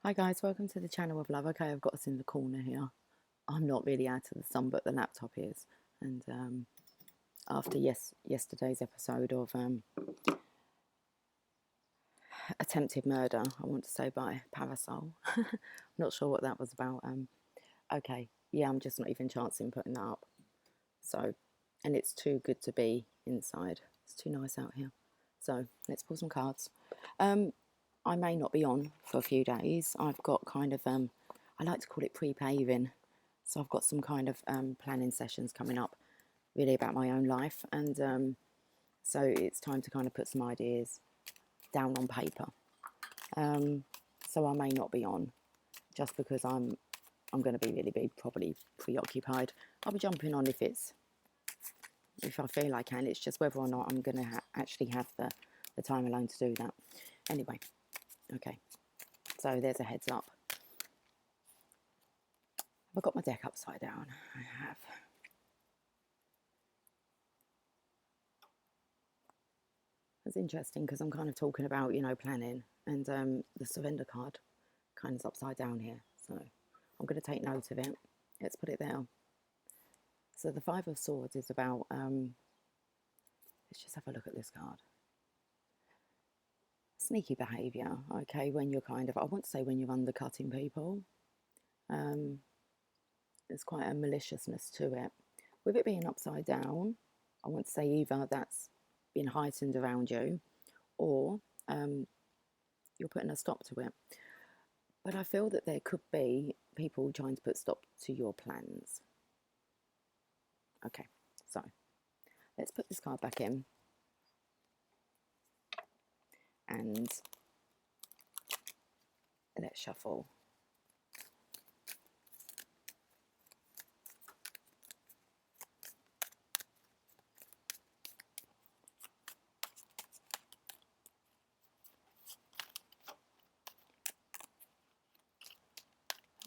Hi guys, welcome to the channel of love. Okay, I've got us in the corner here. I'm not really out of the sun, but the laptop is. And after yesterday's episode of attempted murder, I want to say by Parasol. Not sure what that was about. Okay, yeah, I'm just not even chancing putting that up. So, and it's too good to be inside. It's too nice out here. So let's pull some cards. I may not be on for a few days. I've got kind of I like to call it pre-paving. So I've got some kind of planning sessions coming up, really about my own life, and so it's time to kind of put some ideas down on paper. So I may not be on, just because I'm going to be really probably preoccupied. I'll be jumping on if I feel I can. It's just whether or not I'm going to actually have the time alone to do that. Anyway, okay. So there's a heads up. I've got my deck upside down. I have. It's interesting because I'm kind of talking about, planning, and the surrender card kind of is upside down here. So I'm going to take note of it. Let's put it there. So the Five of Swords is about, let's just have a look at this card. Sneaky behaviour, okay, when you're kind of, I want to say when you're undercutting people. There's quite a maliciousness to it. With it being upside down, I want to say either that's been heightened around you, or you're putting a stop to it. But I feel that there could be people trying to put stop to your plans. Okay, so let's put this card back in, and let's shuffle.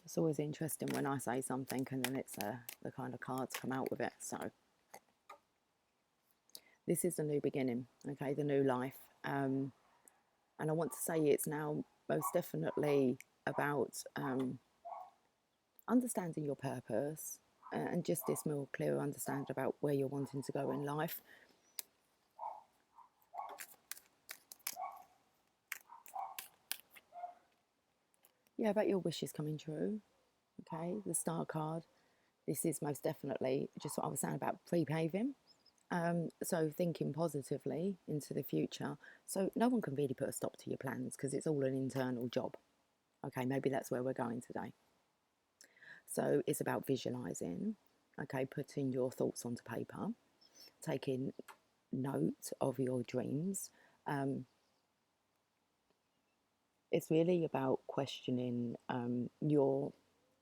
It's always interesting when I say something and then it's the kind of cards come out with it. So this is the new beginning, okay, the new life. And I want to say it's now most definitely about understanding your purpose and just this more clearer understanding about where you're wanting to go in life. Yeah, about your wishes coming true. Okay, the Star card. This is most definitely just what I was saying about pre-paving. So thinking positively into the future. So no one can really put a stop to your plans because it's all an internal job. Okay, maybe that's where we're going today. So it's about visualizing, okay, putting your thoughts onto paper, taking note of your dreams. It's really about questioning your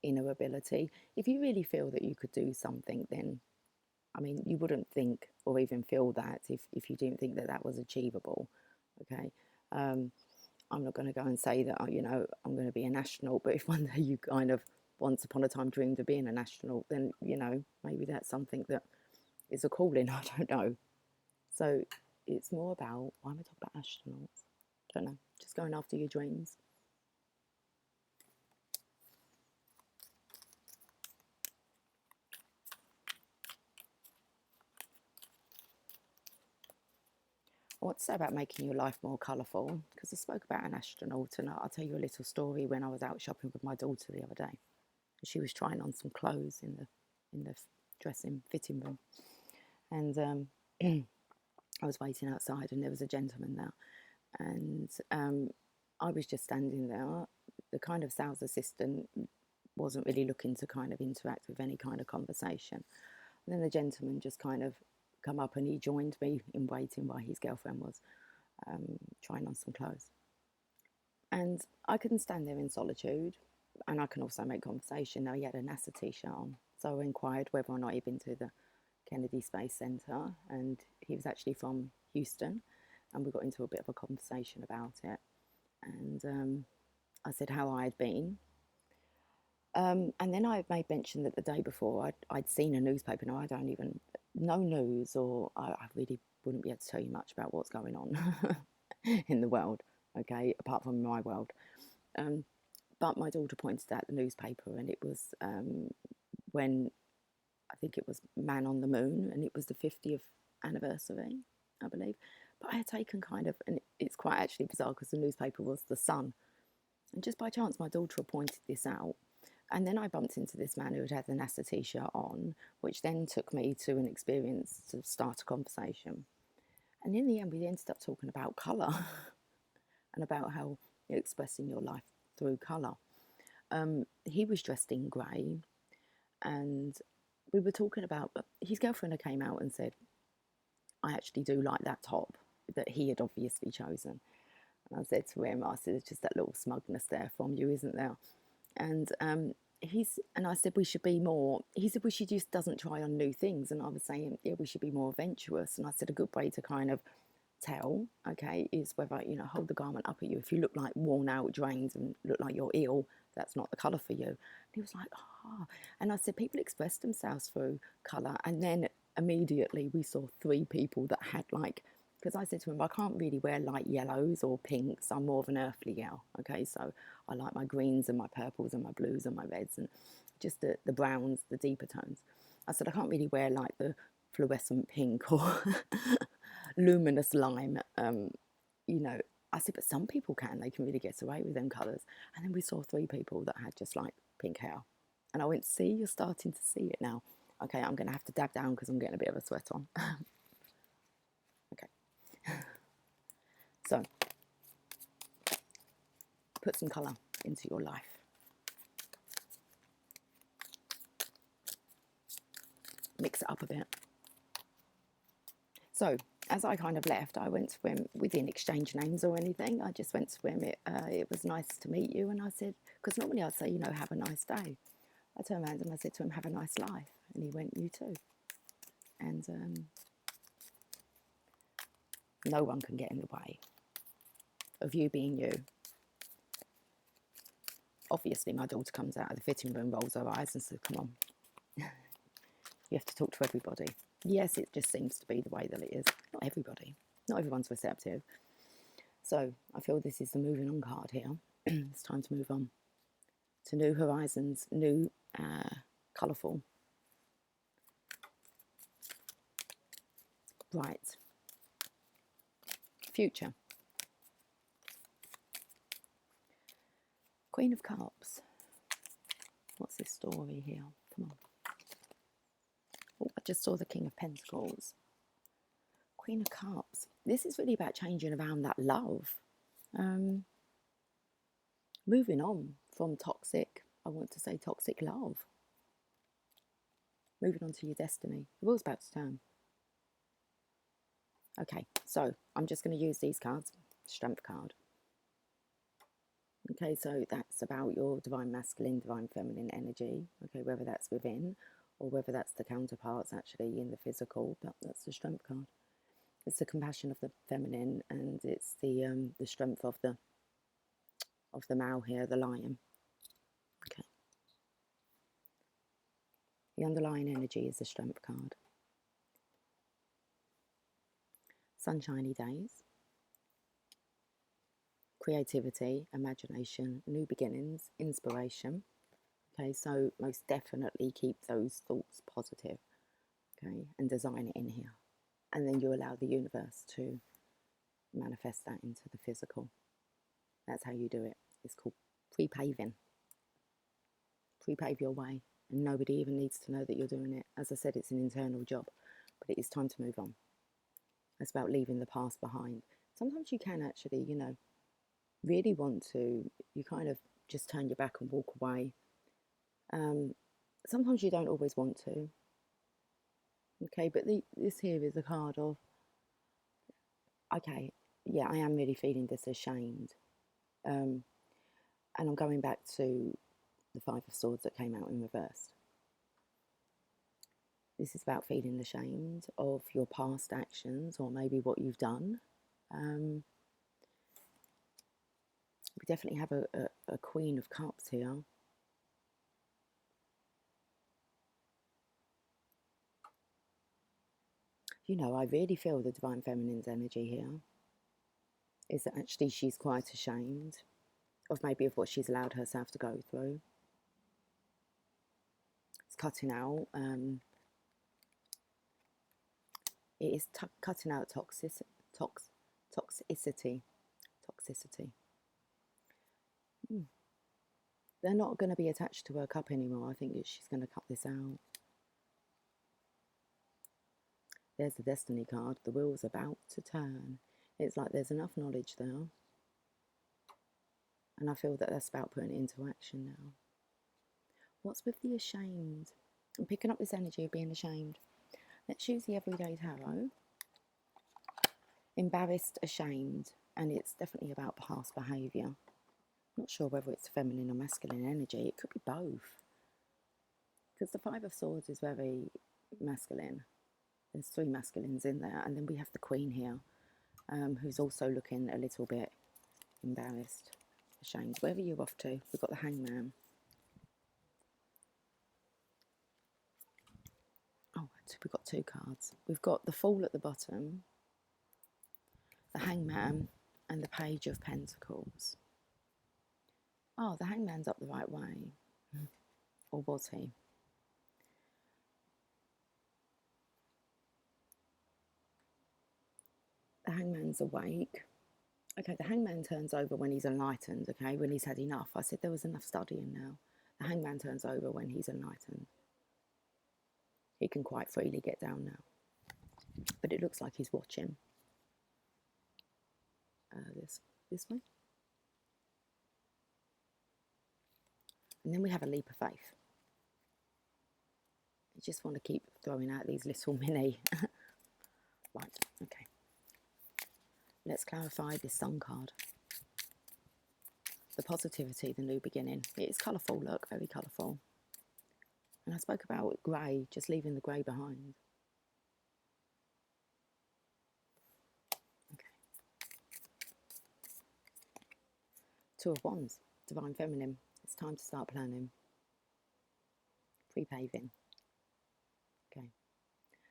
inner ability. If you really feel that you could do something, then I mean, you wouldn't think or even feel that if you didn't think that that was achievable. Okay. I'm not going to go and say that, I'm going to be an astronaut, but if one day you kind of once upon a time dreamed of being an astronaut, then, maybe that's something that is a calling. I don't know. So it's more about, why am I talking about astronauts? Don't know. Just going after your dreams. I want to say about making your life more colourful, because I spoke about an astronaut, and I'll tell you a little story. When I was out shopping with my daughter the other day, she was trying on some clothes in the dressing fitting room, and I was waiting outside, and there was a gentleman there, and I was just standing there. The kind of sales assistant wasn't really looking to kind of interact with any kind of conversation. And then the gentleman just kind of come up and he joined me in waiting while his girlfriend was trying on some clothes. And I couldn't stand there in solitude, and I can also make conversation. Now, he had a NASA t-shirt on, so I inquired whether or not he'd been to the Kennedy Space Center, and he was actually from Houston, and we got into a bit of a conversation about it. And I said how I had been. And then I made mention that the day before I'd seen a newspaper. Now, I don't even know news, or I really wouldn't be able to tell you much about what's going on in the world, okay, apart from my world. But my daughter pointed out the newspaper, and it was when I think it was Man on the Moon, and it was the 50th anniversary, I believe. But I had taken kind of, and it's quite actually bizarre because the newspaper was the Sun. And just by chance, my daughter pointed this out. And then I bumped into this man who had the NASA t-shirt on, which then took me to an experience to start a conversation. And in the end, we ended up talking about colour and about how you're expressing your life through colour. He was dressed in grey, and we were talking about his girlfriend came out and said, I actually do like that top that he had obviously chosen. And I said to him, I said, there's just that little smugness there from you, isn't there? And I said, we should be more, he said, well, she just doesn't try on new things. And I was saying, yeah, we should be more adventurous. And I said, a good way to kind of tell, okay, is whether, you know, hold the garment up at you. If you look like worn out, drained, and look like you're ill, that's not the colour for you. And he was like, ah. And I said, people express themselves through colour. And then immediately we saw 3 people that had like, because I said to him, I can't really wear light yellows or pinks. I'm more of an earthly gal, okay? So I like my greens and my purples and my blues and my reds and just the browns, the deeper tones. I said, I can't really wear like the fluorescent pink or luminous lime, you know. I said, but some people can. They can really get away with them colours. And then we saw 3 people that had just like pink hair. And I went, see, you're starting to see it now. Okay, I'm going to have to dab down because I'm getting a bit of a sweat on. Okay. So, put some colour into your life. Mix it up a bit. So, as I kind of left, I went to him. We didn't exchange names or anything. I just went to him. It was nice to meet you. And I said, because normally I'd say, you know, have a nice day. I turned around and I said to him, have a nice life. And he went, you too. And no one can get in the way of you being you. Obviously, my daughter comes out of the fitting room, rolls her eyes and says, come on. You have to talk to everybody. Yes, it just seems to be the way that it is. Not everybody. Not everyone's receptive. So I feel this is the moving on card here. It's time to move on to new horizons, new, colourful. Right. Future. Queen of Cups. What's this story here? Come on. Oh, I just saw the King of Pentacles. Queen of Cups. This is really about changing around that love. Moving on from toxic, I want to say toxic love. Moving on to your destiny. The wheel's about to turn. Okay, so I'm just going to use these cards. Strength card. Okay, so that's about your divine masculine, divine feminine energy. Okay, whether that's within or whether that's the counterparts actually in the physical, but that's the strength card. It's the compassion of the feminine, and it's the strength of the male here, the lion. Okay. The underlying energy is the strength card. Sunshiny days. Creativity, imagination, new beginnings, inspiration. Okay, so most definitely keep those thoughts positive. Okay, and design it in here. And then you allow the universe to manifest that into the physical. That's how you do it. It's called pre-paving. Pre-pave your way. And nobody even needs to know that you're doing it. As I said, it's an internal job. But it is time to move on. It's about leaving the past behind. Sometimes you can actually, you know, really want to. You kind of just turn your back and walk away. Sometimes you don't always want to. Okay, but this here is a card of, okay, yeah, I am really feeling this ashamed. And I'm going back to the 5 of Swords that came out in reverse. This is about feeling ashamed of your past actions or maybe what you've done. We definitely have a Queen of Cups here. You know, I really feel the Divine Feminine's energy here is that actually she's quite ashamed of maybe of what she's allowed herself to go through. It's cutting out. It is cutting out toxicity. They're not going to be attached to her cup anymore. I think she's going to cut this out. There's the Destiny card. The wheel's about to turn. It's like there's enough knowledge there. And I feel that that's about putting it into action now. What's with the ashamed? I'm picking up this energy of being ashamed. Let's use the Everyday Tarot. Embarrassed, ashamed. And it's definitely about past behaviour. Not sure whether it's feminine or masculine energy. It could be both. Because the Five of Swords is very masculine. There's 3 masculines in there. And then we have the Queen here, who's also looking a little bit embarrassed, ashamed. Where are you off to? We've got the Hangman. Oh, we've got 2 cards. We've got the Fool at the bottom, the Hangman, and the Page of Pentacles. Oh, the Hangman's up the right way. Or was he? The Hangman's awake. Okay, the Hangman turns over when he's enlightened, okay, when he's had enough. I said there was enough studying now. The Hangman turns over when he's enlightened. He can quite freely get down now. But it looks like he's watching. This way. And then we have a leap of faith. I just want to keep throwing out these little mini. Right, okay. Let's clarify this Sun card. The positivity, the new beginning. It is colourful, look, very colourful. And I spoke about grey, just leaving the grey behind. Okay. 2 of Wands, Divine Feminine. It's time to start planning. Pre-paving. Okay.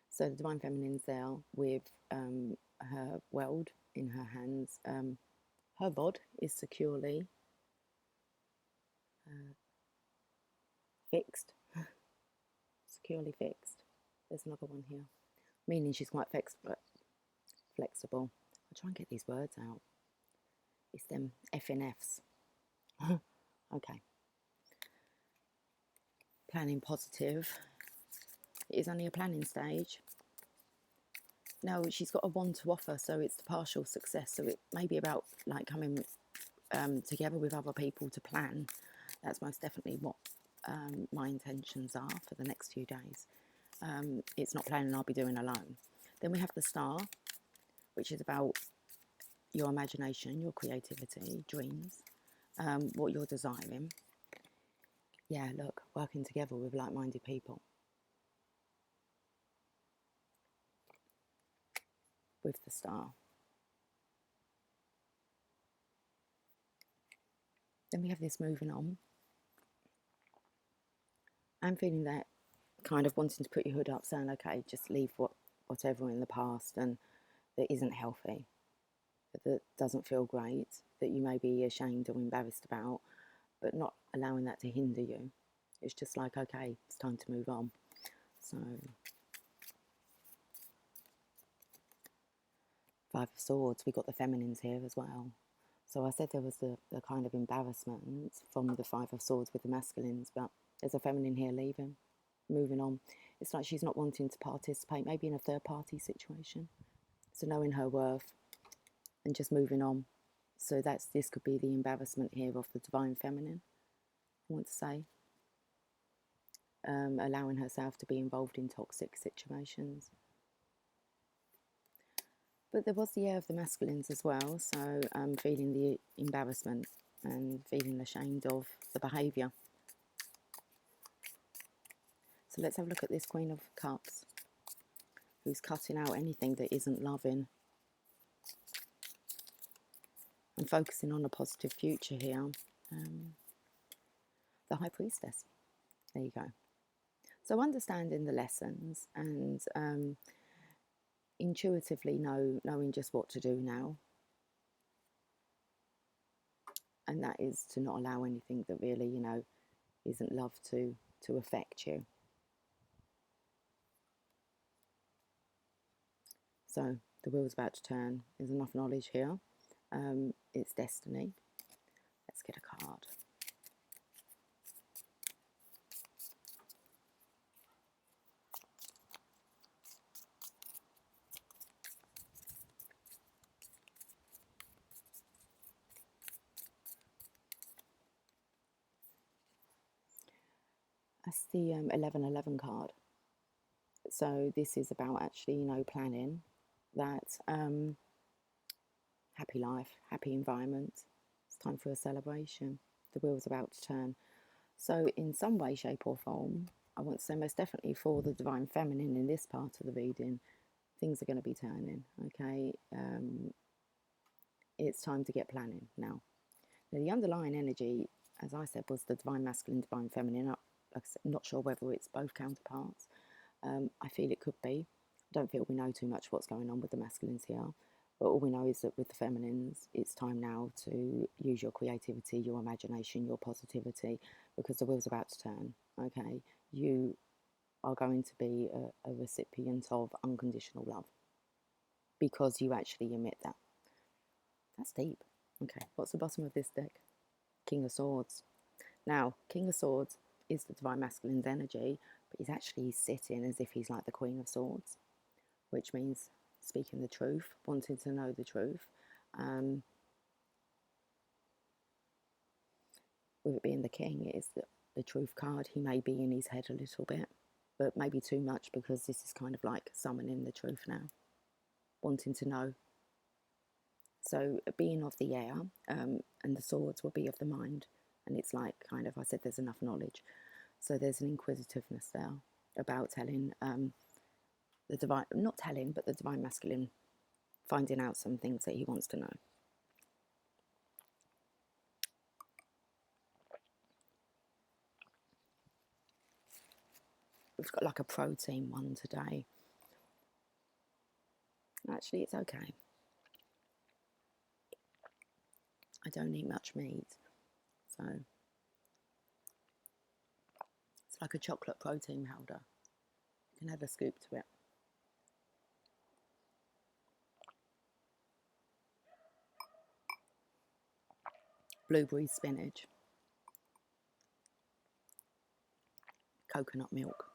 So the Divine Feminine's there with her world in her hands. Her bod is securely fixed. Securely fixed. There's another one here. Meaning she's quite flexible. I'll try and get these words out. It's them FNFs. Okay. Planning positive. It is only a planning stage. No, she's got a wand to offer, so it's the partial success. So it may be about like coming together with other people to plan. That's most definitely what my intentions are for the next few days. It's not planning I'll be doing alone. Then we have the Star, which is about your imagination, your creativity, dreams, what you're desiring. Yeah, look, working together with like-minded people. With the Star. Then we have this moving on. I'm feeling that kind of wanting to put your hood up, saying, okay, just leave whatever in the past and that isn't healthy, that doesn't feel great, that you may be ashamed or embarrassed about, but not allowing that to hinder you. It's just like, okay, it's time to move on. So, 5 of Swords, we got the feminines here as well. So I said there was the kind of embarrassment from the 5 of Swords with the masculines, but there's a feminine here leaving, moving on. It's like she's not wanting to participate, maybe in a third-party situation. So knowing her worth and just moving on. So this could be the embarrassment here of the Divine Feminine, I want to say. Allowing herself to be involved in toxic situations. But there was the air of the masculines as well, so feeling the embarrassment and feeling ashamed of the behaviour. So let's have a look at this Queen of Cups, who's cutting out anything that isn't loving and focusing on a positive future here. The High Priestess. There you go. So understanding the lessons and intuitively knowing just what to do now. and that is to not allow anything that really, you know, isn't love to affect you. So the wheel's about to turn. There's enough knowledge here. It's destiny. Let's get a card. That's the 1111 card. So this is about actually, you know, planning that happy life, happy environment. It's time for a celebration. The wheel's about to turn. So in some way, shape or form, I want to say most definitely for the divine feminine in this part of the reading, things are going to be turning, okay? It's time to get planning now. Now, the underlying energy, as I said, was the divine masculine, divine feminine. Like I said, not sure whether it's both counterparts. I feel it could be. I don't feel we know too much what's going on with the masculines here. But all we know is that with the feminines, it's time now to use your creativity, your imagination, your positivity, because the wheel's about to turn, okay? You are going to be a recipient of unconditional love because you actually emit that. That's deep. Okay, what's the bottom of this deck? King of Swords. Now, King of Swords is the divine masculine's energy, but he's actually sitting as if he's like the Queen of Swords, which means speaking the truth, wanting to know the truth. With it being the king, it is the truth card. He may be in his head a little bit, but maybe too much, because this is kind of like summoning the truth now, wanting to know. So being of the air, and the swords will be of the mind. And it's like kind of, I said, there's enough knowledge. So there's an inquisitiveness there about telling the divine, not telling, but the divine masculine finding out some things that he wants to know. We've got like a protein one today. Actually, it's okay. I don't eat much meat, so it's like a chocolate protein powder. You can have a scoop to it. Blueberry spinach, coconut milk.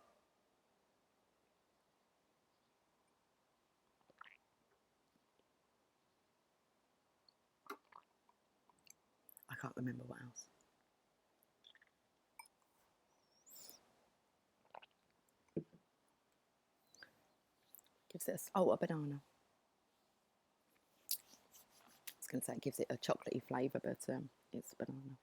I can't remember what else. Gives it a banana. I was going to say it gives it a chocolatey flavour, but it's a banana.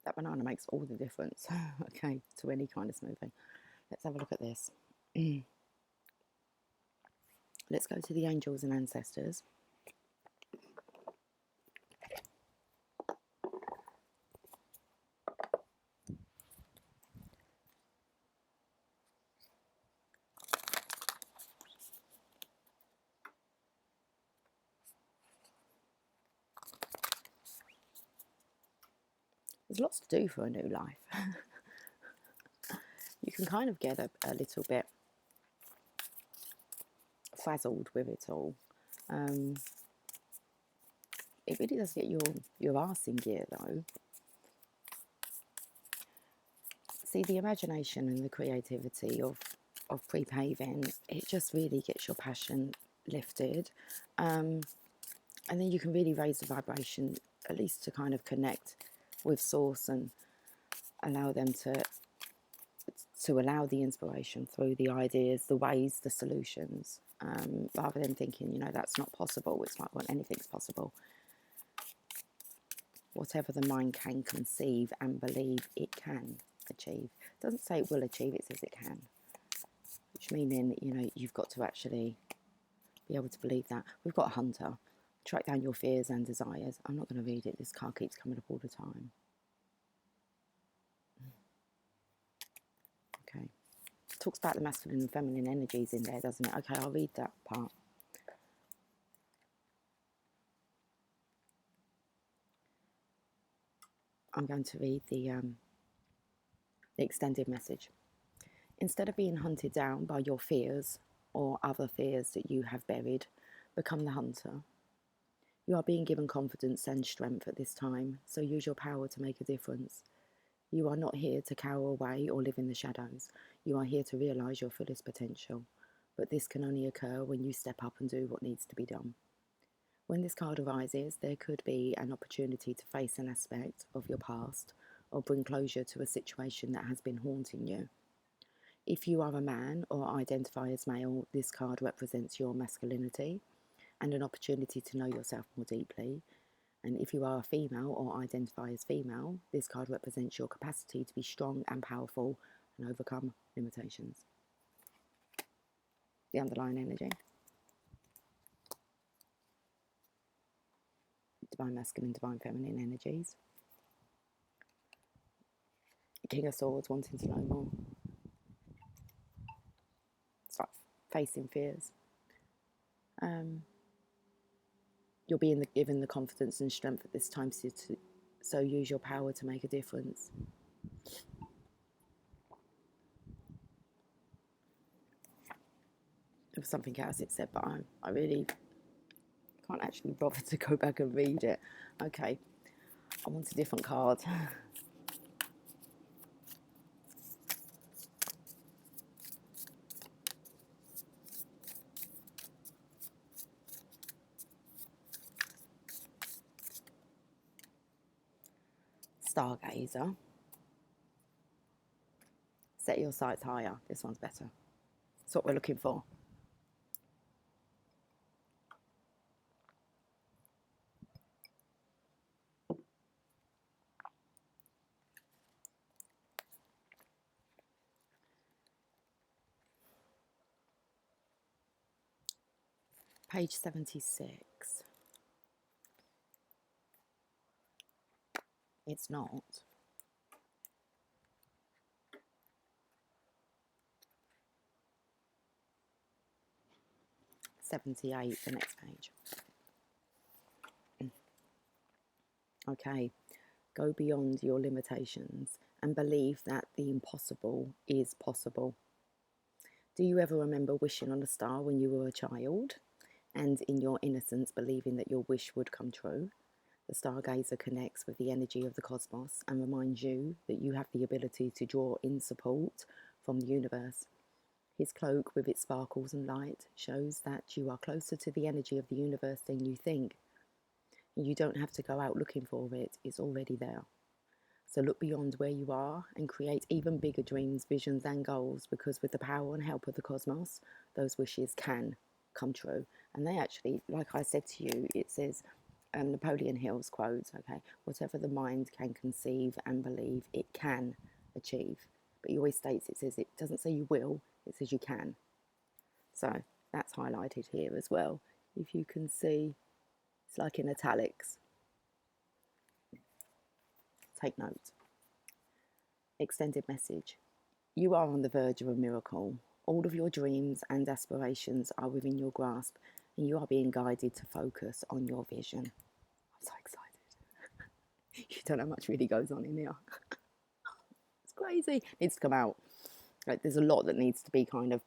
That banana makes all the difference, okay, to any kind of smoothie. Let's have a look at this. Let's go to the angels and ancestors. There's lots to do for a new life. You can kind of get a little bit frazzled with it all. It really does get your arse in gear, though. See, the imagination and the creativity of pre-paving, it just really gets your passion lifted. And then you can really raise the vibration, at least to kind of connect with source and allow them to allow the inspiration through the ideas, the ways, the solutions, rather than thinking, you know, that's not possible. It's like, well, anything's possible. Whatever the mind can conceive and believe it can achieve. It doesn't say it will achieve, it says it can. Which meaning, you know, you've got to actually be able to believe that. We've got a hunter. Track down your fears and desires. I'm not going to read it. This card keeps coming up all the time. Okay. It talks about the masculine and feminine energies in there, doesn't it? Okay, I'll read that part. I'm going to read the extended message. Instead of being hunted down by your fears or other fears that you have buried, become the hunter. You are being given confidence and strength at this time, so use your power to make a difference. You are not here to cower away or live in the shadows. You are here to realise your fullest potential. But this can only occur when you step up and do what needs to be done. When this card arises, there could be an opportunity to face an aspect of your past or bring closure to a situation that has been haunting you. If you are a man or identify as male, this card represents your masculinity and an opportunity to know yourself more deeply. And if you are a female or identify as female, this card represents your capacity to be strong and powerful and overcome limitations. The underlying energy. Divine masculine, divine feminine energies. King of Swords, wanting to know more. It's like facing fears. You're being given the confidence and strength at this time, so use your power to make a difference. There was something else it said, but I really can't actually bother to go back and read it. Okay, I want a different card. Stargazer. Set your sights higher. This one's better. That's what we're looking for. Page 76. It's not. '78, the next page. Okay, go beyond your limitations and believe that the impossible is possible. Do you ever remember wishing on a star when you were a child and in your innocence believing that your wish would come true? The stargazer connects with the energy of the cosmos and reminds you that you have the ability to draw in support from the universe. His cloak with its sparkles and light shows that you are closer to the energy of the universe than you think. You don't have to go out looking for it, it's already there. So look beyond where you are and create even bigger dreams, visions, and goals, because with the power and help of the cosmos, those wishes can come true. And they actually, like I said to you, it says, Napoleon Hill's quote, okay, whatever the mind can conceive and believe, it can achieve. But he always states, it says, it doesn't say you will, it says you can. So that's highlighted here as well. If you can see, it's like in italics. Take note. Extended message. You are on the verge of a miracle. All of your dreams and aspirations are within your grasp, and you are being guided to focus on your vision. I'm so excited. You don't know how much really goes on in here. It's crazy. It needs to come out. Like, there's a lot that needs to be kind of,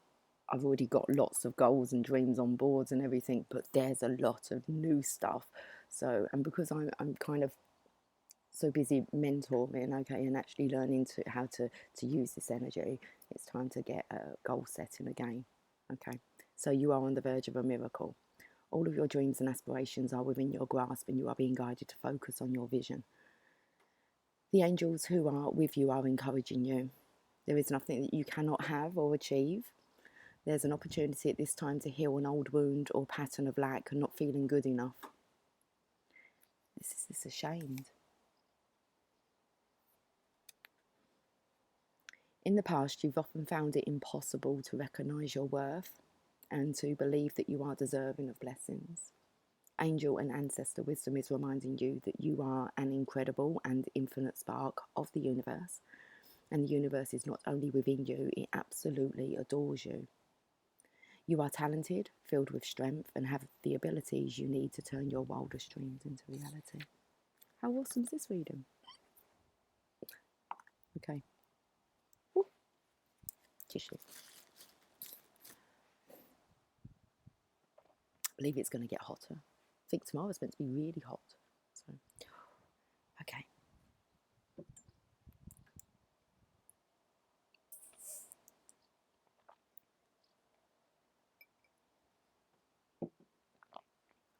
I've already got lots of goals and dreams on boards and everything, but there's a lot of new stuff. So, and because I'm kind of so busy mentoring, okay, and actually learning how to use this energy, it's time to get a goal setting again, okay? So you are on the verge of a miracle. All of your dreams and aspirations are within your grasp, and you are being guided to focus on your vision. The angels who are with you are encouraging you. There is nothing that you cannot have or achieve. There's an opportunity at this time to heal an old wound or pattern of lack and not feeling good enough. This is ashamed. In the past, you've often found it impossible to recognise your worth and to believe that you are deserving of blessings. Angel and ancestor wisdom is reminding you that you are an incredible and infinite spark of the universe. And the universe is not only within you, it absolutely adores you. You are talented, filled with strength, and have the abilities you need to turn your wildest dreams into reality. How awesome is this reading? Okay. Ooh, tissue. I believe it's going to get hotter. I think tomorrow's meant to be really hot. So, okay.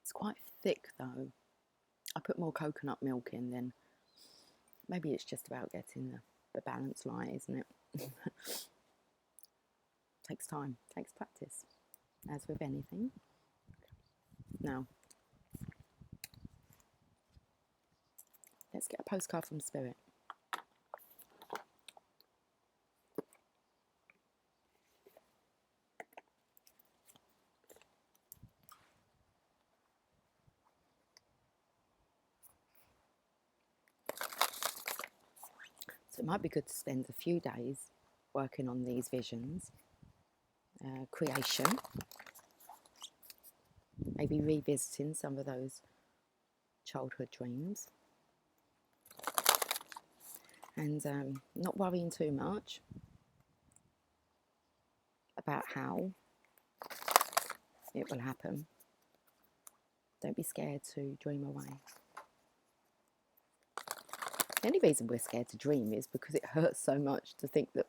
It's quite thick though. I put more coconut milk in, then maybe it's just about getting the balance right, isn't it? Takes time, takes practice, as with anything. Now, let's get a postcard from Spirit. So it might be good to spend a few days working on these visions, creation, maybe revisiting some of those childhood dreams, and not worrying too much about how it will happen. Don't be scared to dream away. The only reason we're scared to dream is because it hurts so much to think that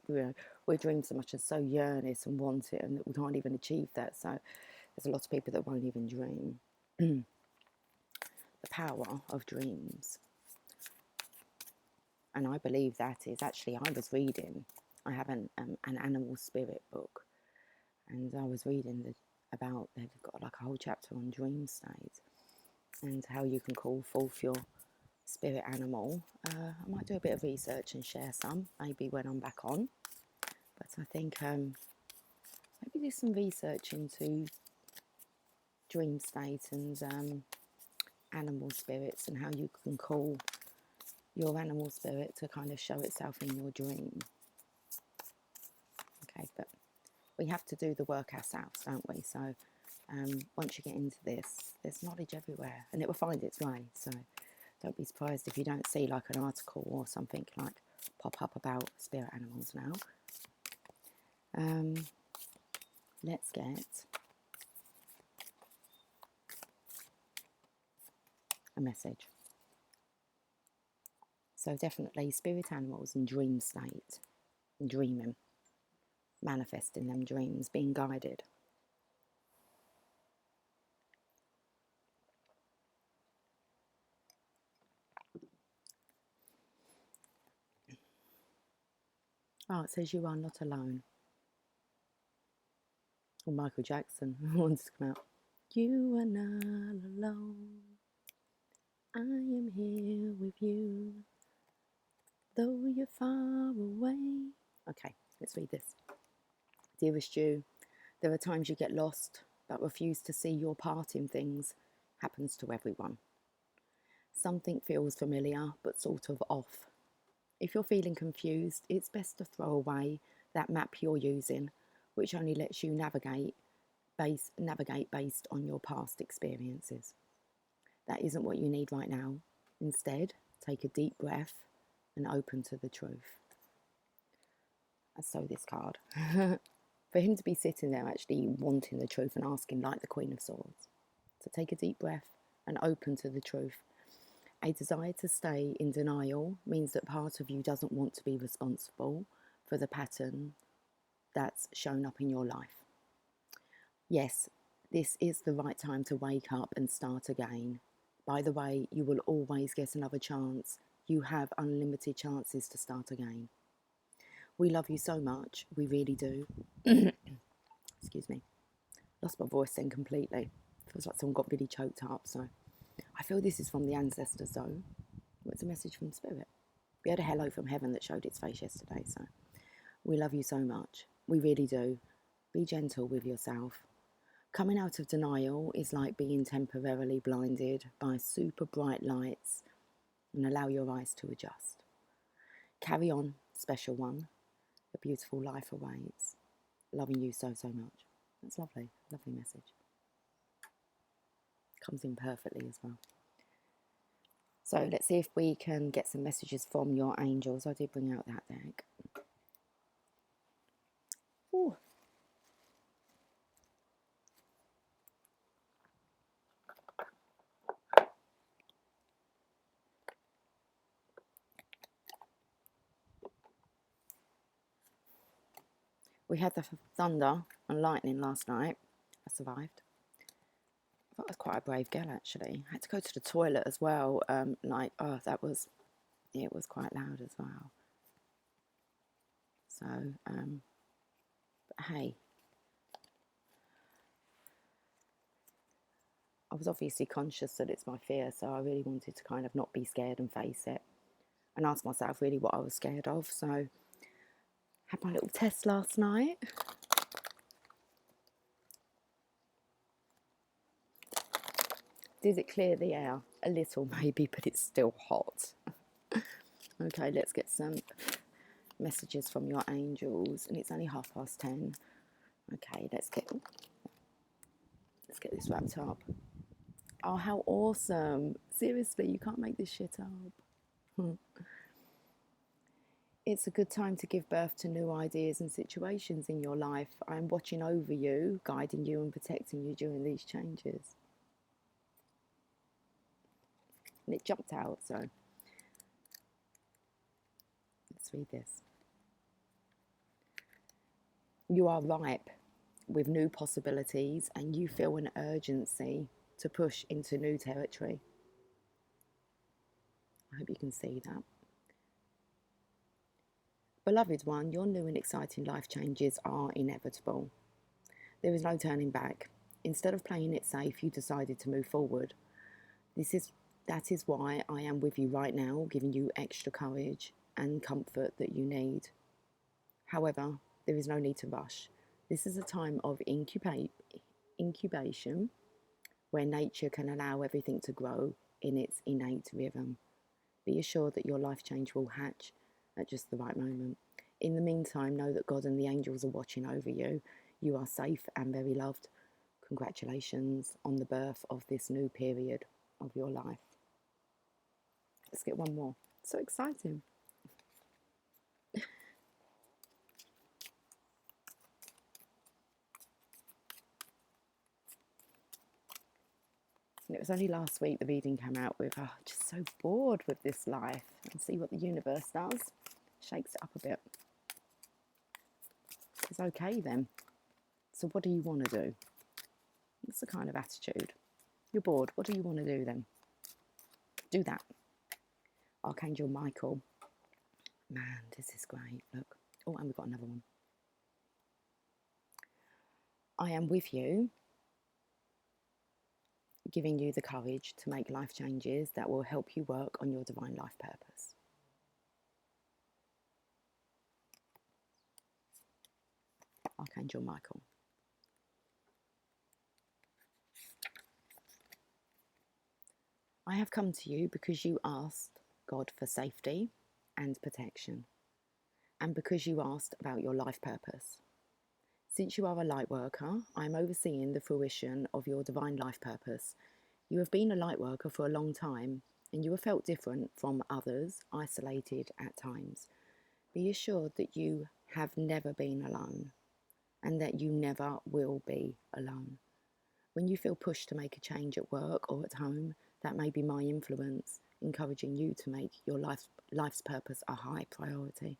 we dream so much and so yearn it and want it, and that we can't even achieve that. So there's a lot of people that won't even dream. The power of dreams. And I believe that is actually, I was reading, I have an animal spirit book, and I was reading about, they've got like a whole chapter on dream states and how you can call forth your spirit animal. I might do a bit of research and share some, maybe when I'm back on. But I think maybe do some research into dream state and animal spirits, and how you can call your animal spirit to kind of show itself in your dream. Okay, but we have to do the work ourselves, don't we? So once you get into this, there's knowledge everywhere, and it will find its way. So don't be surprised if you don't see like an article or something like pop up about spirit animals now. Let's get a message. So definitely spirit animals and dream state, and dreaming, manifesting them dreams, being guided. Oh, it says you are not alone. Or Michael Jackson wants to come out. You are not alone. I am here with you, though you're far away. Okay, let's read this. Dearest you, there are times you get lost but refuse to see your part in things. Happens to everyone. Something feels familiar but sort of off. If you're feeling confused, it's best to throw away that map you're using, which only lets you navigate based on your past experiences. That isn't what you need right now. Instead, take a deep breath and open to the truth. I sew this card. For him to be sitting there actually wanting the truth and asking like the Queen of Swords. So take a deep breath and open to the truth. A desire to stay in denial means that part of you doesn't want to be responsible for the pattern that's shown up in your life. Yes, this is the right time to wake up and start again. By the way, you will always get another chance. You have unlimited chances to start again. We love you so much. We really do. Excuse me. Lost my voice then completely. Feels like someone got really choked up. So I feel this is from the ancestors though. It's a message from spirit. We had a hello from heaven that showed its face yesterday. So we love you so much. We really do. Be gentle with yourself. Coming out of denial is like being temporarily blinded by super bright lights, and allow your eyes to adjust. Carry on, special one. A beautiful life awaits. Loving you so, so much. That's lovely. Lovely message. Comes in perfectly as well. So let's see if we can get some messages from your angels. I did bring out that deck. Ooh. We had the thunder and lightning last night. I survived. I thought I was quite a brave girl, actually. I had to go to the toilet as well. It was quite loud as well. So, but hey, I was obviously conscious that it's my fear, so I really wanted to kind of not be scared and face it and ask myself really what I was scared of. So, had my little test last night. Did it clear the air? A little maybe, but it's still hot. Okay, let's get some messages from your angels, and it's only 10:30. Okay, let's get this wrapped up. Oh, how awesome! Seriously, you can't make this shit up. It's a good time to give birth to new ideas and situations in your life. I'm watching over you, guiding you and protecting you during these changes. And it jumped out, so let's read this. You are ripe with new possibilities and you feel an urgency to push into new territory. I hope you can see that. Beloved one, your new and exciting life changes are inevitable. There is no turning back. Instead of playing it safe, you decided to move forward. That is why I am with you right now, giving you extra courage and comfort that you need. However, there is no need to rush. This is a time of incubation where nature can allow everything to grow in its innate rhythm. Be assured that your life change will hatch at just the right moment. In the meantime, know that God and the angels are watching over you. You are safe and very loved. Congratulations on the birth of this new period of your life. Let's get one more. So exciting. And it was only last week the reading came out with, just so bored with this life, and see what the universe does. Shakes it up a bit. It's okay then. So what do you want to do? That's the kind of attitude. You're bored. What do you want to do then? Do that. Archangel Michael. Man, this is great. Look. Oh, and we've got another one. I am with you, giving you the courage to make life changes that will help you work on your divine life purpose. Archangel Michael. I have come to you because you asked God for safety and protection, and because you asked about your life purpose. Since you are a light worker, I am overseeing the fruition of your divine life purpose. You have been a light worker for a long time, and you have felt different from others, isolated at times. Be assured that you have never been alone, and that you never will be alone. When you feel pushed to make a change at work or at home, that may be my influence, encouraging you to make your life's purpose a high priority.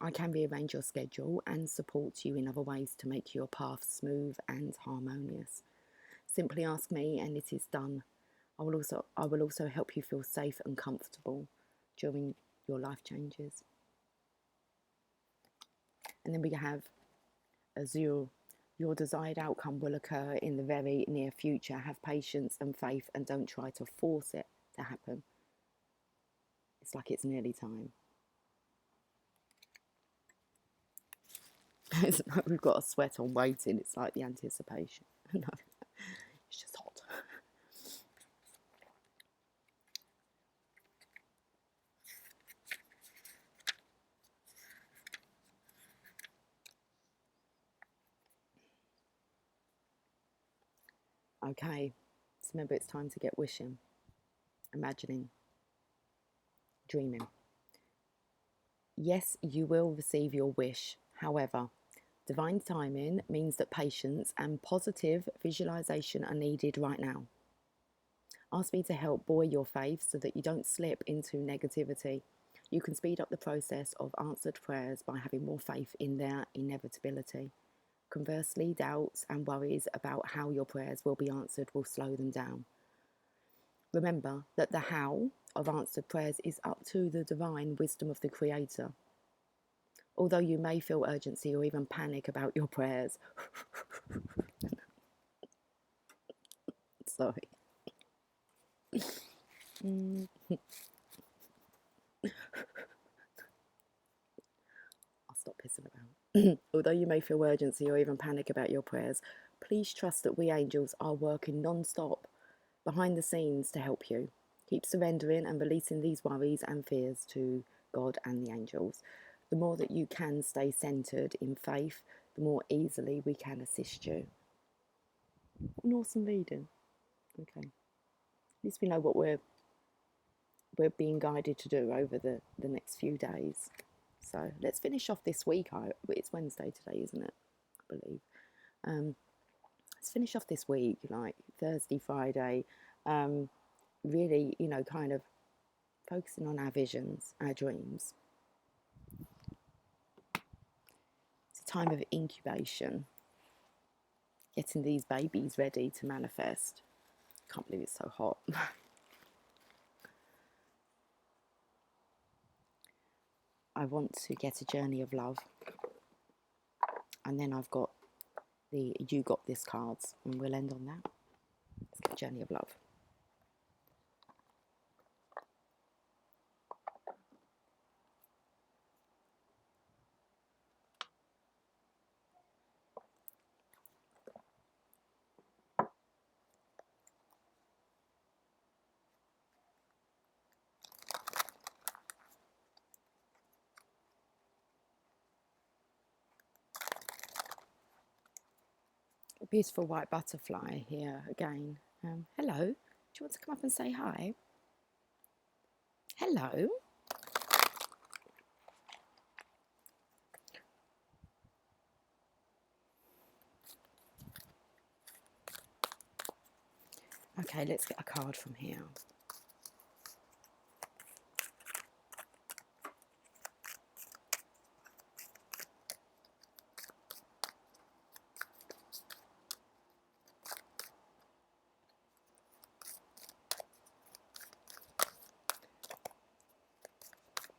I can rearrange your schedule and support you in other ways to make your path smooth and harmonious. Simply ask me and it is done. I will also help you feel safe and comfortable during your life changes. And then we have Azure. Your desired outcome will occur in the very near future. Have patience and faith and don't try to force it to happen. It's like it's nearly time. It's like we've got a sweat on waiting. It's like the anticipation. No, it's just hot. Okay, so remember it's time to get wishing, imagining, dreaming. Yes, you will receive your wish. However, divine timing means that patience and positive visualization are needed right now. Ask me to help buoy your faith so that you don't slip into negativity. You can speed up the process of answered prayers by having more faith in their inevitability. Conversely, doubts and worries about how your prayers will be answered will slow them down. Remember that the how of answered prayers is up to the divine wisdom of the Creator. Although you may feel urgency or even panic about your prayers, sorry. I'll stop pissing about. Although you may feel urgency or even panic about your prayers, please trust that we angels are working non-stop behind the scenes to help you. Keep surrendering and releasing these worries and fears to God and the angels. The more that you can stay centered in faith, the more easily we can assist you. An awesome reading. Okay. At least we know what we're being guided to do over the next few days. So let's finish off this week. It's Wednesday today, isn't it? I believe. Let's finish off this week, like Thursday, Friday. Really, kind of focusing on our visions, our dreams. It's a time of incubation, getting these babies ready to manifest. Can't believe it's so hot. I want to get a journey of love, and then I've got the you got this cards, and we'll end on that. Let's get journey of love. A beautiful white butterfly here again. Hello. Do you want to come up and say hi? Hello. Okay, let's get a card from here.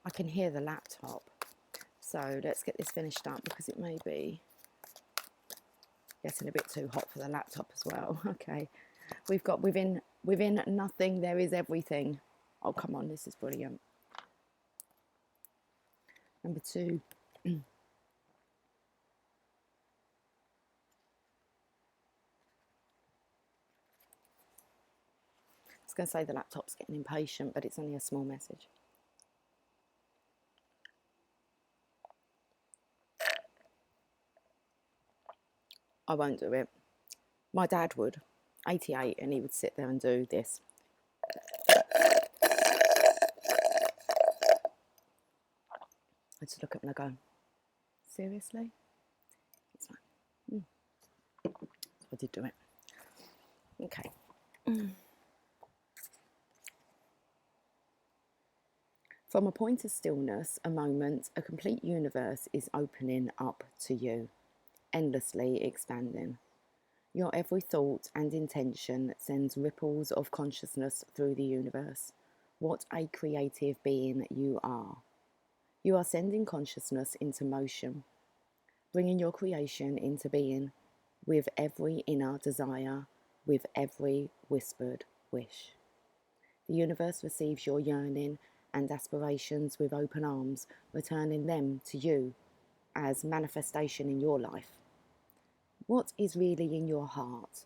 I can hear the laptop, so let's get this finished up because it may be getting a bit too hot for the laptop as well. Okay, we've got within nothing there is everything. Oh, come on, this is brilliant. Number 2. I was going to say the laptop's getting impatient, but it's only a small message. I won't do it. My dad would, 88, and he would sit there and do this. I just look at him and I go, seriously? It's like, I did do it. Okay. From a point of stillness, a moment, a complete universe is opening up to you, endlessly expanding. Your every thought and intention sends ripples of consciousness through the universe. What a creative being you are. You are sending consciousness into motion, bringing your creation into being with every inner desire, with every whispered wish. The universe receives your yearning and aspirations with open arms, returning them to you as manifestation in your life. What is really in your heart?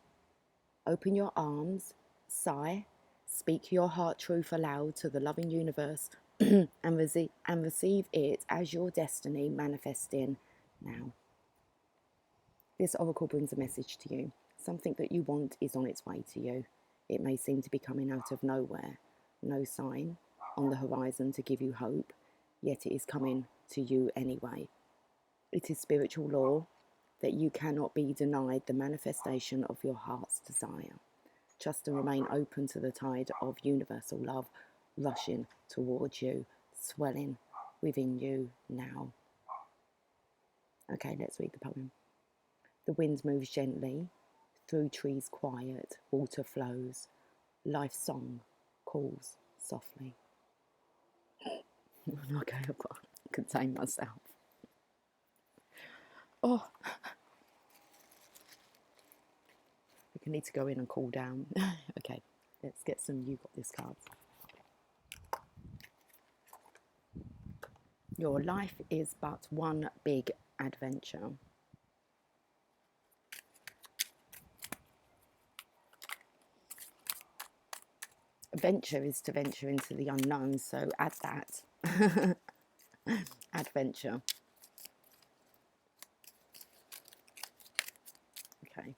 Open your arms, sigh, speak your heart truth aloud to the loving universe and receive it as your destiny manifesting now. This oracle brings a message to you. Something that you want is on its way to you. It may seem to be coming out of nowhere. No sign, on the horizon to give you hope, yet it is coming to you anyway. It is spiritual law that you cannot be denied the manifestation of your heart's desire. Trust and remain open to the tide of universal love rushing towards you, swelling within you now. Okay, let's read the poem. The wind moves gently, through trees quiet, water flows, life's song calls softly. Okay, I've got to contain myself. Oh, I need to go in and cool down. Okay, let's get some You Got This cards. Your life is but one big adventure. Venture is to venture into the unknown, so add that. Adventure. Okay.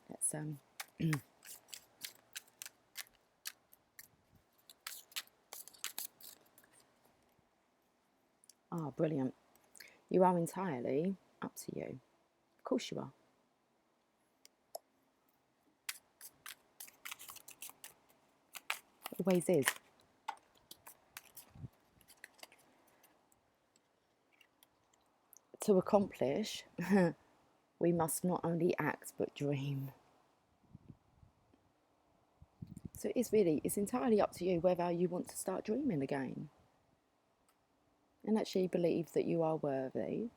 Let's Ah, brilliant. You are entirely up to you. Of course you are. Always is. To accomplish, we must not only act but dream. So it's entirely up to you whether you want to start dreaming again and actually believe that you are worthy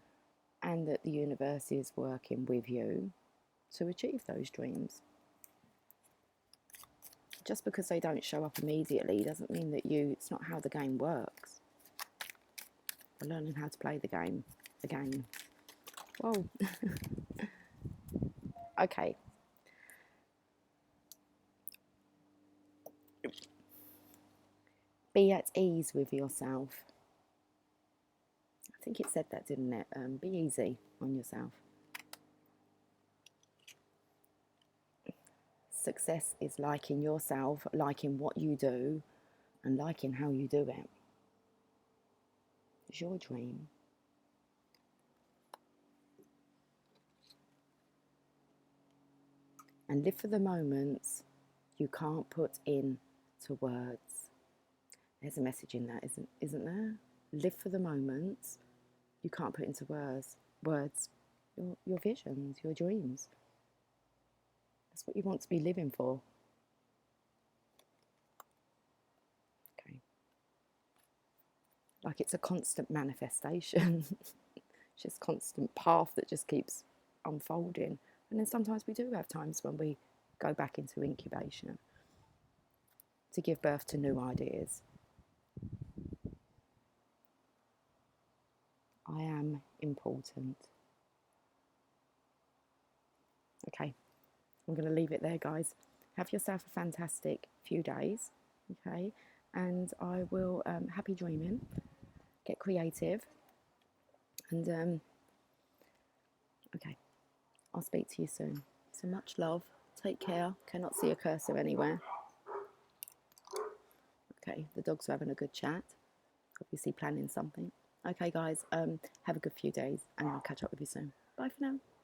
and that the universe is working with you to achieve those dreams. Just because they don't show up immediately doesn't mean that it's not how the game works. We're learning how to play the game again. Whoa. Okay. Be at ease with yourself. I think it said that, didn't it? Be easy on yourself. Success is liking yourself, liking what you do, and liking how you do it. It's your dream. And live for the moments you can't put into words. There's a message in that, isn't there? Live for the moments you can't put into words. Your visions, your dreams. That's what you want to be living for. Okay. Like it's a constant manifestation. It's just constant path that just keeps unfolding. And then sometimes we do have times when we go back into incubation to give birth to new ideas. I am important. Okay, I'm going to leave it there, guys. Have yourself a fantastic few days, okay? And I will, happy dreaming, get creative, and, okay, I'll speak to you soon. So much love. Take care. Cannot see a cursor anywhere. Okay, the dogs are having a good chat. Obviously planning something. Okay, guys, have a good few days, and I'll catch up with you soon. Bye for now.